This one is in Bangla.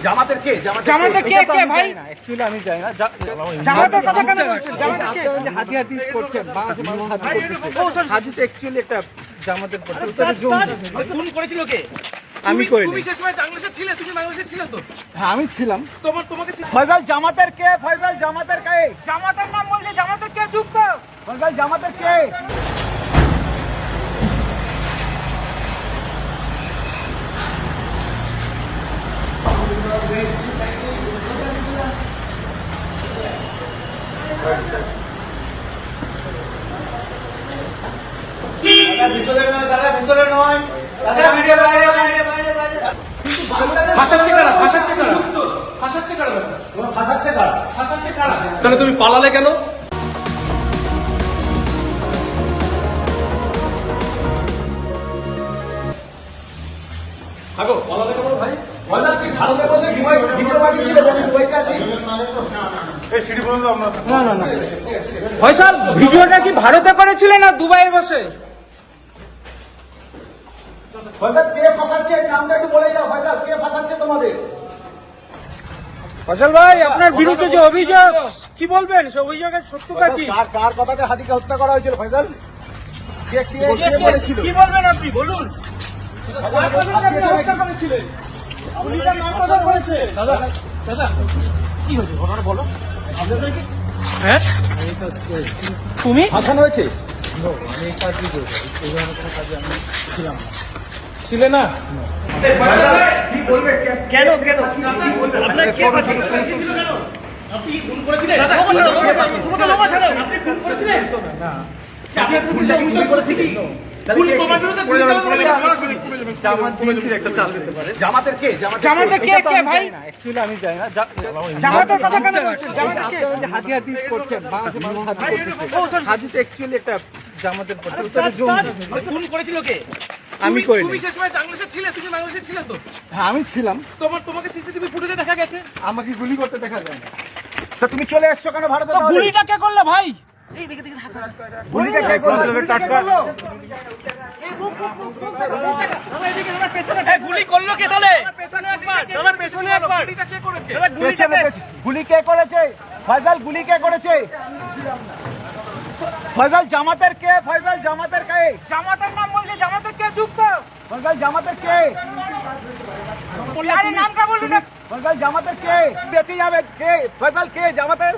জামাতের কে ভাই? অ্যাকচুয়ালি আমি জানি না জামাতের কথা কেন বলছেন? জামাতের কে হাতি হাতি করছেন? হাতি তো অ্যাকচুয়ালি একটা জামাতের খুন করেছিল কে? আমি করিনি। তুমি সেই সময় বাংলাদেশে ছিলে? তুমি বাংলাদেশে ছিলে তো? হ্যাঁ আমি ছিলাম। তোমাকে ফয়সাল জামাতের কে? ফয়সাল জামাতের কে? জামাতের নাম বলছে, জামাতের কে? চুপ কর। ফয়সাল জামাতের কে? ভিতরে নয় দাদা, ভিডিও বাইরে বাইরে বাইরে বাইরে। তাহলে তুমি পালালে কেন? পালালে কেন ভাই? ফয়সাল ভিডিওটা কি ভারতে করেছিলেন না দুবাইয়ে বসে? ফয়সাল কে ফাঁসাচ্ছে? নামটা একটু বলে যাও। ফয়সাল কে ফাঁসাচ্ছে তোমাদের? ফয়সাল ভাই আপনার বিরুদ্ধে যে অভিযোগ, কি বলবেন? সে অভিযোগের সত্যতা কি? কার কথাতে হাতিকে হত্যা করা হয়েছিল? ফয়সাল কে বলেছিল? কি বলবেন আপনি বলুন? কি হয়েছে ঘটনা বলো। হ্যাঁ তুমি ফাঁসানো হয়েছে? ছিলে না? কেন কেন আপনার কে ফাঁসিয়েছিল কেন? আপনি খুন করেছিলেন? আপনি খুন করেছিলেন? না আপনি খুন করেছিলেন? জামাতের কে ভাই? অ্যাকচুয়ালি আমি জানি না জামাতের কথা কেন বলছেন? জামাতের কে হাতি হাতি করছেন? হাতি তো অ্যাকচুয়ালি একটা জামাতের খুন করেছিল কে? আমি করিনি। তুমি সেই সময় বাংলাদেশে ছিলে? তুমি বাংলাদেশে ছিলে তো? হ্যাঁ আমি ছিলাম। তোমাকে সিসিটিভি ফুটেজে দেখা গেছে। আমাকে গুলি করতে দেখা যায় না। তা তুমি চলে এসছো কেন ভারতে? গুলিটা কে করলো ভাই? গুলিটা কে করলো? গুলি করলো কে তাহলে? পেছনে একবার গুলি কে করেছে? ফয়সাল গুলি কে করেছে? ফয়সাল জামাতের কে? ফয়সাল জামাতের কে? জামাতের নাম বলছে, জামাতের কে? চুপ কর। ফয়সাল জামাতের কে? আরে নামটা বলুন না। ফয়সাল জামাতের কে? বেঁচে যাবে কে? ফয়সাল কে জামাতের?